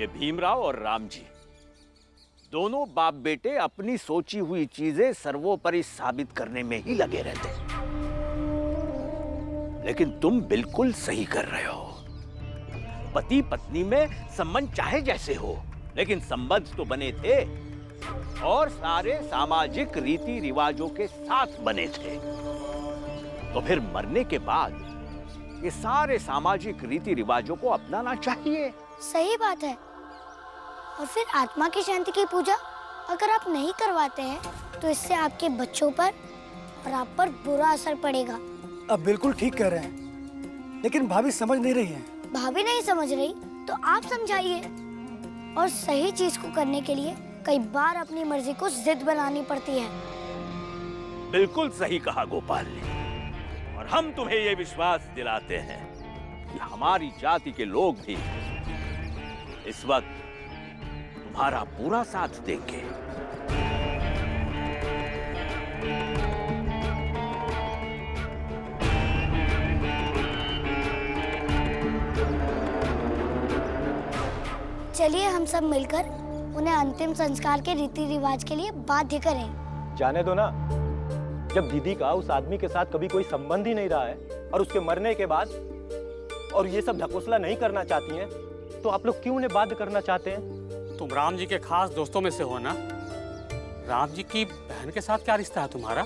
ये भीमराव और राम जी दोनों बाप बेटे अपनी सोची हुई चीजें सर्वोपरि साबित करने में ही लगे रहते, लेकिन तुम बिल्कुल सही कर रहे हो। पति पत्नी में संबंध चाहे जैसे हो, लेकिन संबंध तो बने थे और सारे सामाजिक रीति रिवाजों के साथ बने थे। तो फिर मरने के बाद ये सारे सामाजिक रीति रिवाजों को अपनाना चाहिए। सही बात है। और फिर आत्मा की शांति की पूजा अगर आप नहीं करवाते हैं तो इससे आपके बच्चों पर और आप पर बुरा असर पड़ेगा। अब बिल्कुल ठीक कह रहे हैं, लेकिन भाभी समझ नहीं रही हैं। भाभी नहीं समझ रही तो आप समझाइए। और सही चीज को करने के लिए कई बार अपनी मर्जी को जिद बनानी पड़ती है। बिल्कुल सही कहा गोपाल ने। और हम तुम्हें ये विश्वास दिलाते हैं कि हमारी जाति के लोग भी इस वक्त तुम्हारा पूरा साथ देंगे। चलिए हम सब मिलकर उन्हें अंतिम संस्कार के रीति रिवाज के लिए बाध्य करें। जाने दो ना, जब दीदी का उस आदमी के साथ कभी कोई संबंध ही नहीं रहा है और उसके मरने के बाद और ये सब ढकोसला नहीं करना चाहती हैं, तो आप लोग क्यों उन्हें बाध्य करना चाहते हैं? तुम राम जी के खास दोस्तों में से हो ना? राम जी की बहन के साथ क्या रिश्ता है तुम्हारा?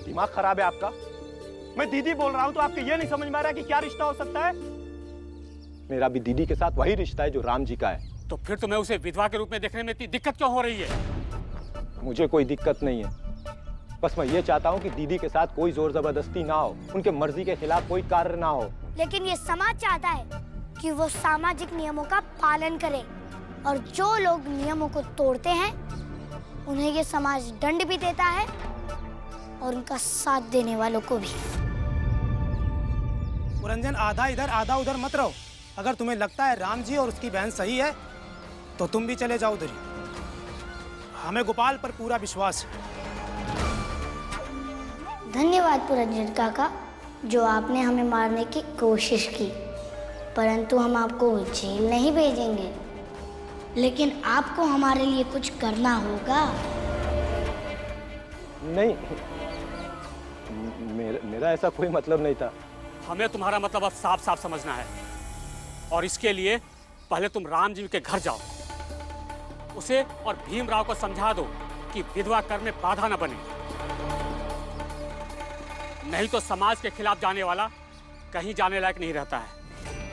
दिमाग खराब है आपका? मैं दीदी बोल रहा हूँ तो आपको ये नहीं समझ में आ रहा कि क्या रिश्ता हो सकता है? मेरा भी दीदी के साथ वही रिश्ता है जो राम जी का है। तो फिर तुम्हें उसे विधवा के रूप में देखने में इतनी दिक्कत क्यों हो रही है? मुझे कोई दिक्कत नहीं है, बस मैं ये चाहता हूँ कि दीदी के साथ कोई जोर जबरदस्ती ना हो, उनके मर्जी के खिलाफ कोई कार्य ना हो। लेकिन ये समाज चाहता है कि वो सामाजिक नियमों का पालन करे, और जो लोग नियमों को तोड़ते हैं उन्हें ये समाज दंड भी देता है और उनका साथ देने वालों को भी। पुरंजन, आधा इधर आधा उधर मत रहो। अगर तुम्हें लगता है राम जी और उसकी बहन सही है तो तुम भी चले जाओ उधर ही। हमें गोपाल पर पूरा विश्वास है। धन्यवाद पुरंजन काका, जो आपने हमें मारने की कोशिश की, परंतु हम आपको जेल नहीं भेजेंगे, लेकिन आपको हमारे लिए कुछ करना होगा। नहीं, मेरा ऐसा कोई मतलब नहीं था। हमें तुम्हारा मतलब अब साफ साफ समझना है, और इसके लिए पहले तुम राम जी के घर जाओ, उसे और भीमराव को समझा दो कि विधवा कर में बाधा न बने, नहीं तो समाज के खिलाफ जाने वाला कहीं जाने लायक नहीं रहता है।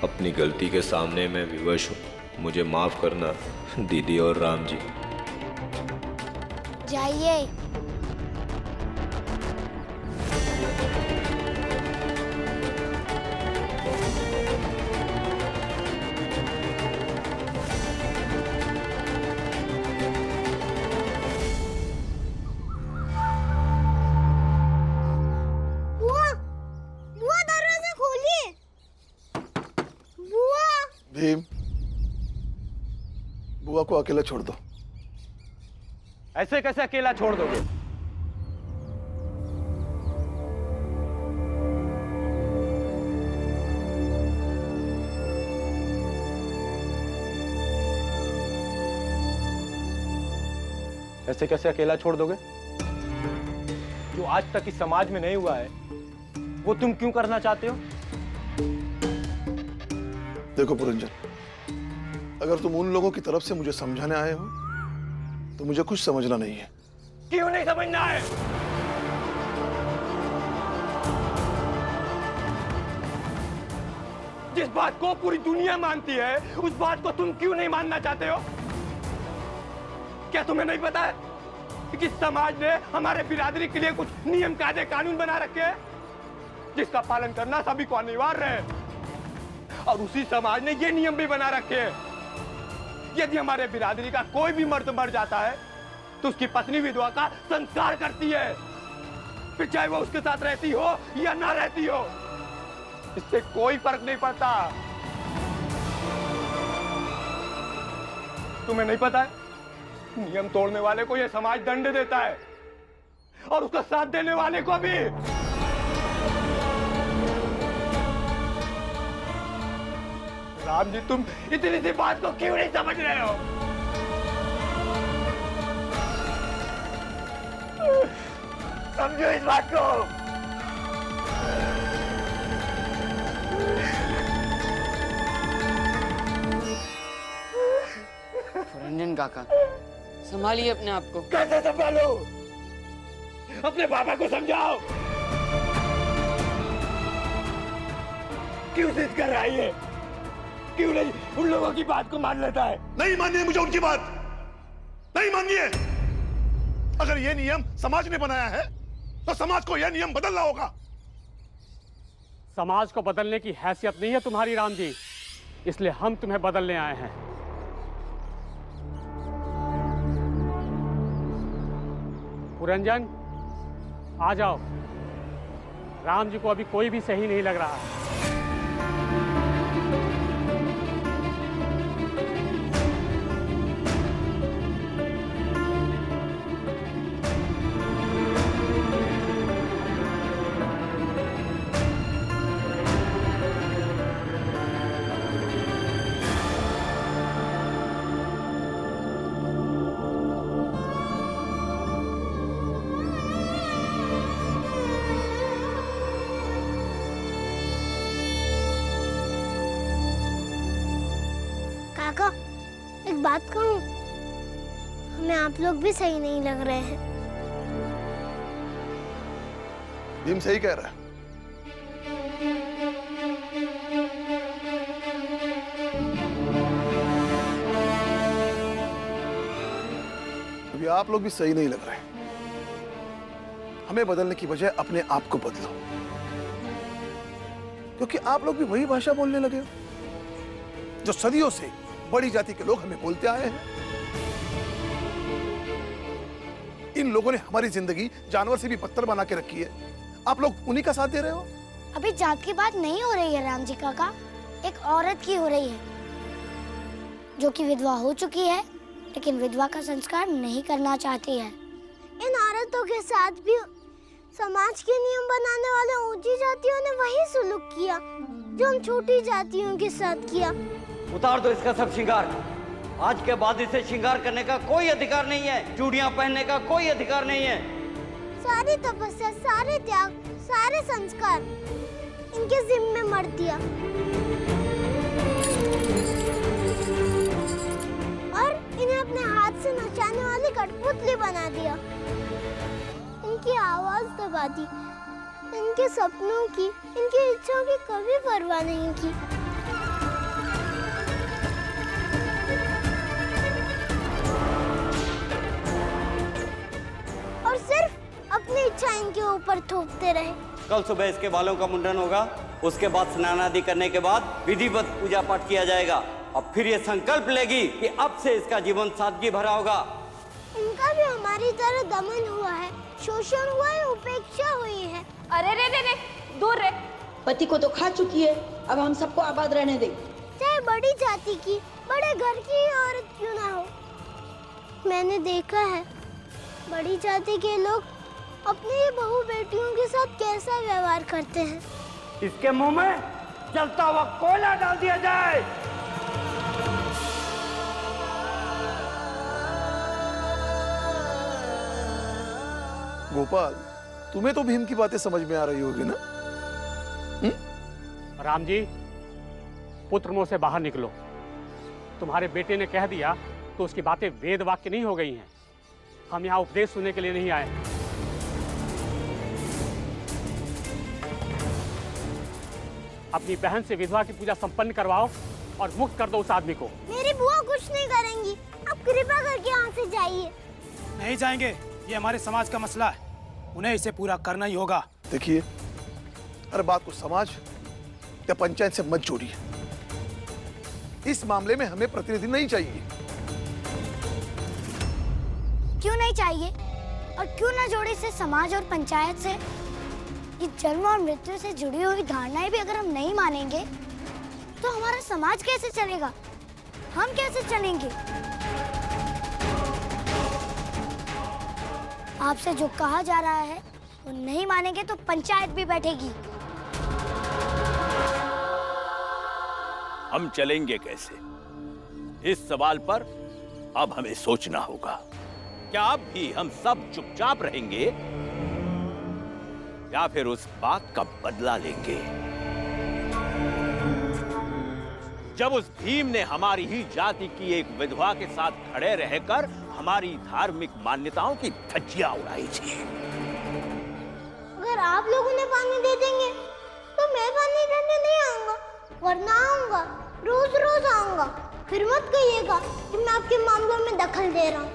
अपनी गलती के सामने मैं विवश हूँ, मुझे माफ करना दीदी और राम जी। जाइए। भीम, बुआ को अकेला छोड़ दो। ऐसे कैसे अकेला छोड़ दोगे? ऐसे कैसे अकेला छोड़ दोगे? जो आज तक इस समाज में नहीं हुआ है वो तुम क्यों करना चाहते हो? देखो पुरंजन, अगर तुम उन लोगों की तरफ से मुझे समझाने आए हो तो मुझे कुछ समझना नहीं है। क्यों नहीं समझना है? जिस बात को पूरी दुनिया मानती है उस बात को तुम क्यों नहीं मानना चाहते हो? क्या तुम्हें नहीं पता है कि समाज ने हमारे बिरादरी के लिए कुछ नियम कायदे कानून बना रखे हैं जिसका पालन करना सभी को अनिवार्य है? और उसी समाज ने ये नियम भी बना रखे हैं, यदि हमारे बिरादरी का कोई भी मर्द मर जाता है तो उसकी पत्नी विधवा का संस्कार करती है, फिर चाहे वो उसके साथ रहती हो या ना रहती हो, इससे कोई फर्क नहीं पड़ता। तुम्हें नहीं पता है, नियम तोड़ने वाले को यह समाज दंड देता है और उसका साथ देने वाले को भी। राम जी, तुम इतनी सी बात को क्यों नहीं समझ रहे हो? समझो इस बात को। रंजन काका, संभालिए अपने आप को। कैसे संभालो? अपने पापा को समझाओ। क्यों जिद कर रहा है ये? क्यों नहीं उन लोगों की बात को मान लेता है? नहीं माननी है मुझे उनकी बात, नहीं माननी है। अगर ये नियम समाज ने बनाया है तो समाज को यह नियम बदलना होगा। समाज को बदलने की हैसियत नहीं है तुम्हारी राम जी, इसलिए हम तुम्हें बदलने आए हैं। पुरंजन, आ जाओ। राम जी को अभी कोई भी सही नहीं लग रहा है। काका, एक बात कहूँ, हमें आप लोग भी सही नहीं लग रहे हैं। भीम सही कह रहा है। अभी आप लोग भी सही नहीं लग रहे। हमें बदलने की बजाय अपने आप को बदलो, क्योंकि आप लोग भी वही भाषा बोलने लगे हो जो सदियों से बड़ी जाति के लोग हमें बोलते आए हैं। इन लोगों ने हमारी जिंदगी जानवर से भी बदतर बना के रखी है, आप लोग उन्हीं का साथ दे रहे हो। अभी जात की बात नहीं हो रही है राम जी काका, एक औरत की हो रही है जो कि विधवा हो चुकी है, लेकिन विधवा का संस्कार नहीं करना चाहती है। इन औरतों के साथ भी समाज के नियम बनाने वाले ऊंची जातियों ने वही सुलूक किया जो हम छोटी जातियों के साथ किया। उतार दो इसका सब श्रृंगार। आज के बाद इसे श्रृंगार करने का कोई अधिकार नहीं है, चूड़ियां पहनने का कोई अधिकार नहीं है। सारी तपस्या, सारे त्याग, सारे संस्कार इनके जिम्मे मर दिया और इन्हें अपने हाथ से नचाने वाली कठपुतली बना दिया। इनकी आवाज दबा दी, इनके सपनों की, इनकी इच्छाओं की कभी परवाह नहीं की। और सिर्फ अपनी इच्छा इनके ऊपर थोपते रहे। कल सुबह इसके बालों का मुंडन होगा, उसके बाद स्नान आदि करने के बाद विधिवत पूजा पाठ किया जाएगा और फिर ये संकल्प लेगी कि अब से इसका जीवन सादगी भरा होगा। इनका भी हमारी तरह दमन हुआ है, शोषण हुआ है, उपेक्षा हुई है। अरे रे रे रे, दूर रे। पति को तो खा चुकी है, अब हम सबको आबाद रहने दें। चाहे बड़ी जाति की, बड़े घर की औरत क्यों ना हो। मैंने देखा है बड़ी जाति के लोग अपनी ही बहू बेटियों के साथ कैसा व्यवहार करते हैं। इसके मुंह में जलता हुआ कोयला डाल दिया जाए। गोपाल, तुम्हें तो भीम की बातें समझ में आ रही होगी ना? राम जी, पुत्र मुंह से बाहर निकलो। तुम्हारे बेटे ने कह दिया तो उसकी बातें वेद वाक्य नहीं हो गई हैं। हम यहाँ उपदेश सुनने के लिए नहीं आए। अपनी बहन से विधवा की पूजा संपन्न करवाओ और मुक्त कर दो उस आदमी को। मेरी बुआ कुछ नहीं करेंगी, आप कृपा करके यहाँ से जाइए। नहीं जाएंगे, ये हमारे समाज का मसला है, उन्हें इसे पूरा करना ही होगा। देखिए, हर बात को समाज या पंचायत से मत जोड़िए। इस मामले में हमें प्रतिनिधि नहीं चाहिए। क्यों नहीं चाहिए और क्यों ना जोड़े इसे समाज और पंचायत से? ये जन्म और मृत्यु से जुड़ी हुई धारणाएं भी अगर हम नहीं मानेंगे तो हमारा समाज कैसे चलेगा, हम कैसे चलेंगे? आपसे जो कहा जा रहा है वो नहीं मानेंगे तो पंचायत भी बैठेगी। हम चलेंगे कैसे? इस सवाल पर अब हमें सोचना होगा। क्या अब भी हम सब चुपचाप रहेंगे या फिर उस बात का बदला लेंगे? जब उस भीम ने हमारी ही जाति की एक विधवा के साथ खड़े रहकर हमारी धार्मिक मान्यताओं की धज्जियां उड़ाई थी। अगर आप लोग उन्हें पानी दे देंगे तो मैं पानी देने नहीं आऊंगा, वरना आऊंगा, रोज रोज आऊंगा। फिर मत कहिएगा कि मैं आपके मामलों में दखल दे रहा हूँ।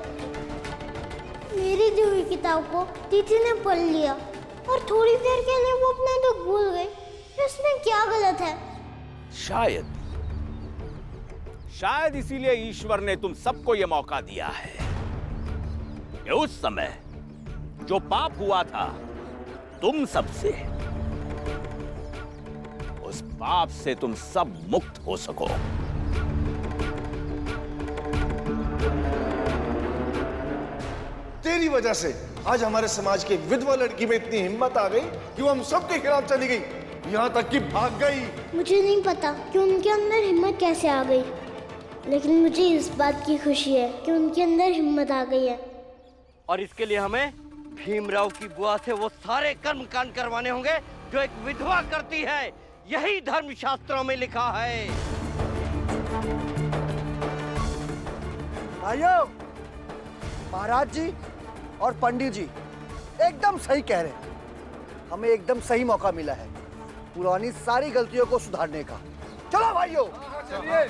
मेरी दी हुई किताब को दीदी ने पढ़ लिया और थोड़ी देर के लिए वो अपना दुख भूल गई। इसमें क्या गलत है? शायद इसीलिए ईश्वर ने तुम सबको यह मौका दिया है कि उस समय जो पाप हुआ था तुम सबसे, उस पाप से तुम सब मुक्त हो सको। तेरी वजह से आज हमारे समाज की एक विधवा लड़की में इतनी हिम्मत आ गई कि वो हम सबके खिलाफ चली गई, यहाँ तक कि भाग गई। मुझे नहीं पता कि उनके अंदर हिम्मत कैसे आ गई, लेकिन मुझे इस बात की खुशी है कि उनके अंदर हिम्मत आ गई है। और इसके लिए हमें भीमराव की बुआ से वो सारे कर्म कांड करवाने होंगे जो एक विधवा करती है। यही धर्म शास्त्रों में लिखा है। भाइयों, महाराज जी और पंडित जी एकदम सही कह रहे हैं। हमें एकदम सही मौका मिला है पुरानी सारी गलतियों को सुधारने का। चलो भाइयों, चलिए।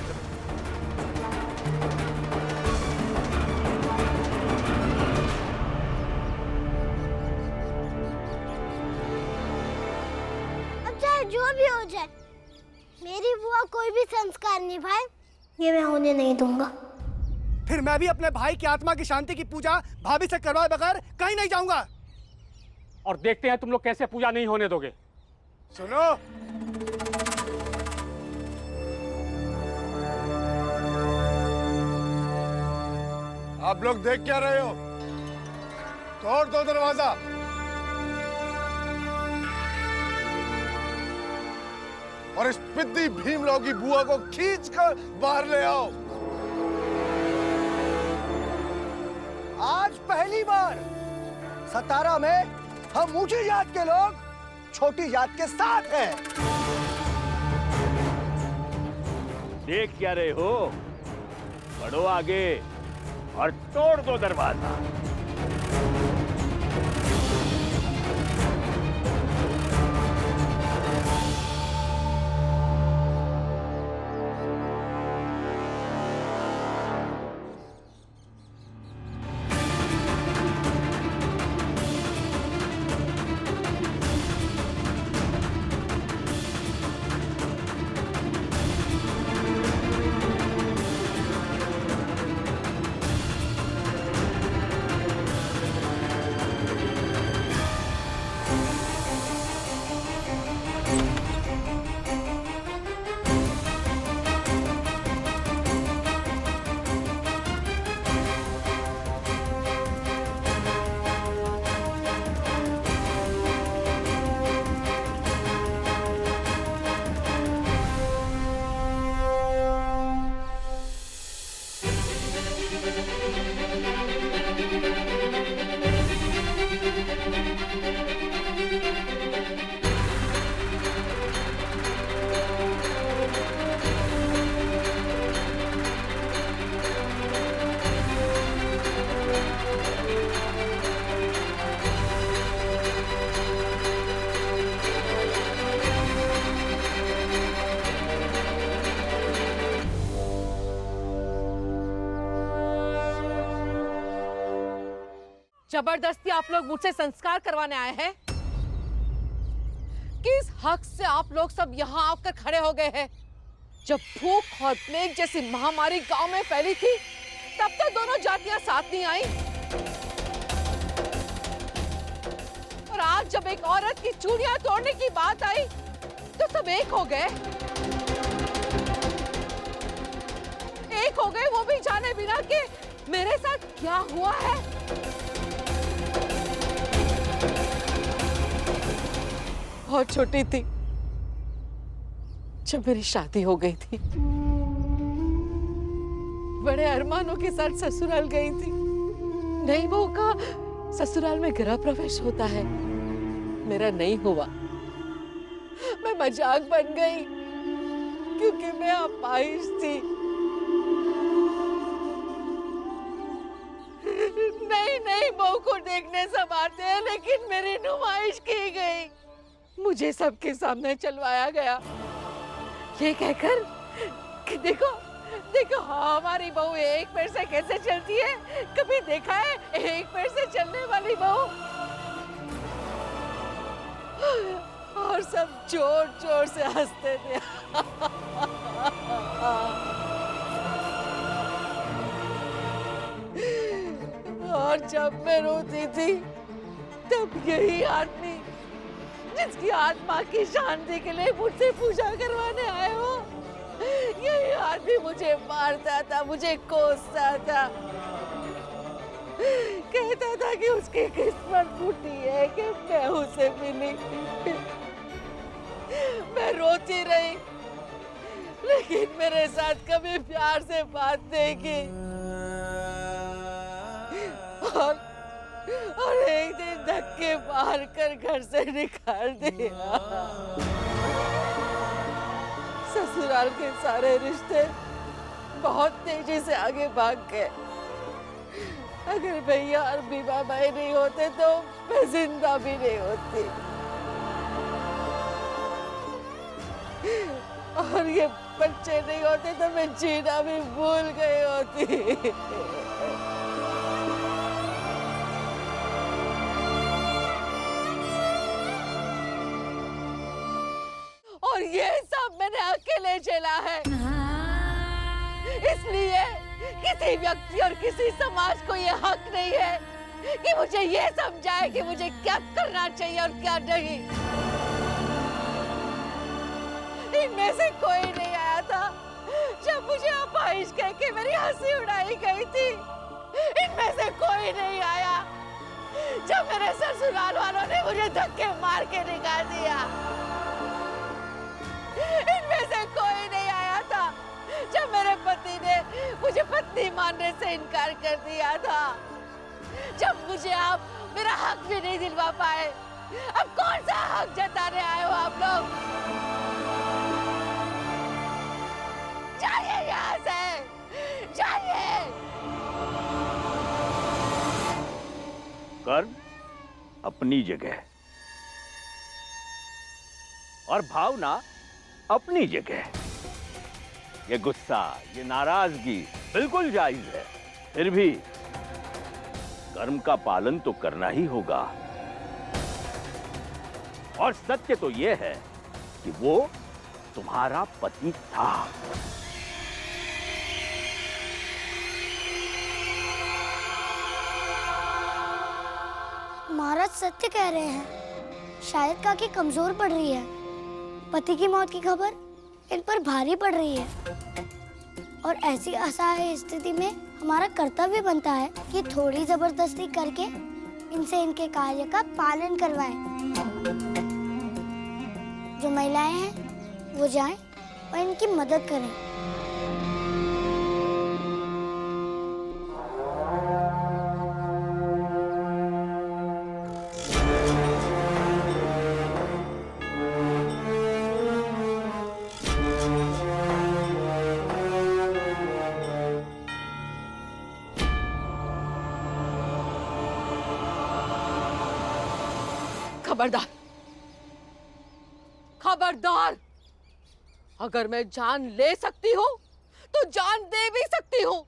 अब चाहे जो भी हो जाए, मेरी बुआ कोई भी संस्कार निभाए, ये मैं होने नहीं दूंगा। फिर मैं भी अपने भाई की आत्मा की शांति की पूजा भाभी से करवाए बगैर कहीं नहीं जाऊंगा। और देखते हैं तुम लोग कैसे पूजा नहीं होने दोगे। सुनो, आप लोग देख क्या रहे हो? तोड़ दो दरवाजा। और इस पिद्दी भीमराव की बुआ को खींचकर बाहर ले आओ। आज पहली बार सतारा में हम ऊंची जात के लोग छोटी जात के साथ हैं। देख क्या रहे हो? बढ़ो आगे और तोड़ दो दरवाजा। जबरदस्ती आप लोग मुझसे संस्कार करवाने आए हैं? किस हक से आप लोग सब यहाँ आकर खड़े हो गए हैं? जब भूख और प्लेग जैसी महामारी गांव में फैली थी, तब तो दोनों जातियां साथ नहीं आई। और आज जब एक औरत की चूड़ियां तोड़ने की बात आई, तो सब एक हो गए। एक हो गए, वो भी जाने बिना कि मेरे साथ क्या हुआ है। बहुत छोटी थी जब मेरी शादी हो गई थी, बड़े अरमानों के साथ ससुराल गई थी। नई बहू का ससुराल में गृह प्रवेश होता है, मेरा नहीं हुआ। मैं मजाक बन गई क्योंकि मैं अपाहिज थी। नई बहू को देखने सब आते हैं, लेकिन मेरी नुमाइश की गई, मुझे सबके सामने चलवाया गया, ये कहकर कि देखो देखो हमारी बहू एक पैर से कैसे चलती है, कभी देखा है एक पैर से चलने वाली बहू? और सब जोर जोर से हंसते थे। और जब मैं रोती थी तब यही आदमी जिसकी आत्मा की शांति के लिए मुझसे पूजा करवाने आए हो, यही आदमी मुझे मारता था, मुझे कोसता था, कहता था कि उसकी किस्मत फूटी है कि मैं उसे मिली। मैं रोती रही, लेकिन मेरे साथ कभी प्यार से बात नहीं की। और एक दिन धक्के मार कर घर से निकाल दिया। ससुराल के सारे रिश्ते बहुत तेजी से आगे भाग गए। अगर भैया और बीबा भाई नहीं होते तो मैं जिंदा भी नहीं होती। और ये बच्चे नहीं होते तो मैं जीना भी भूल गई होती। और ये सब मैंने अकेले झेला है, इसलिए किसी व्यक्ति और किसी समाज को ये हक नहीं है कि मुझे ये समझाए कि मुझे क्या करना चाहिए और क्या नहीं। इनमें से कोई नहीं आया था जब मुझे अपाहिज कह के मेरी हंसी उड़ाई गई थी। इनमें से कोई नहीं आया जब मेरे ससुराल वालों ने मुझे धक्के मार के निकाल दिया। इनमें से कोई नहीं आया था जब मेरे पति ने मुझे पत्नी मानने से इनकार कर दिया था। जब मुझे आप मेरा हक भी नहीं दिलवा पाए, अब कौन सा हक जताने आए हो आप लोग? जाइए यहाँ से, जाइए। कर्म अपनी जगह और भावना अपनी जगह। ये गुस्सा, ये नाराजगी बिल्कुल जायज है, फिर भी कर्म का पालन तो करना ही होगा। और सत्य तो यह है कि वो तुम्हारा पति था। महाराज सत्य कह रहे हैं, शायद काकी कमजोर पड़ रही है। पति की मौत की खबर इन पर भारी पड़ रही है और ऐसी असहाय स्थिति में हमारा कर्तव्य बनता है कि थोड़ी जबरदस्ती करके इनसे इनके कार्य का पालन करवाएं। जो महिलाएं हैं वो जाएं और इनकी मदद करें। खबरदार, खबरदार, अगर मैं जान ले सकती हूँ तो जान दे भी सकती हूँ,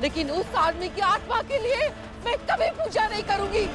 लेकिन उस आदमी की आत्मा के लिए मैं कभी पूजा नहीं करूंगी।